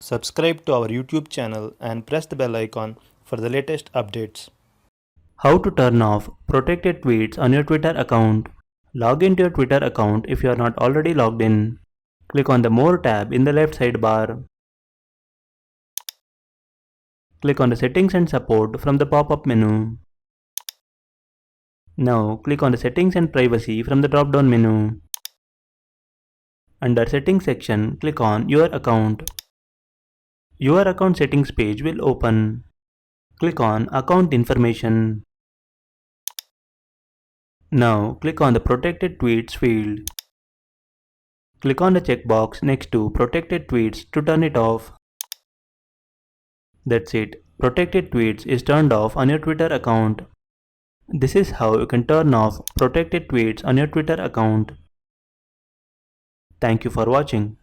Subscribe to our YouTube channel and press the bell icon for the latest updates. How to turn off protected tweets on your Twitter account. Log into your Twitter account if you are not already logged in. Click on the More tab in the left sidebar. Click on the Settings and Support from the pop-up menu. Now click on the Settings and Privacy from the drop-down menu. Under Settings section, click on Your Account. Your account settings page will open. Click on Account Information. Now click on the Protected Tweets field. Click on the checkbox next to Protected Tweets to turn it off. That's it. Protected Tweets is turned off on your Twitter account. This is how you can turn off protected tweets on your Twitter account. Thank you for watching.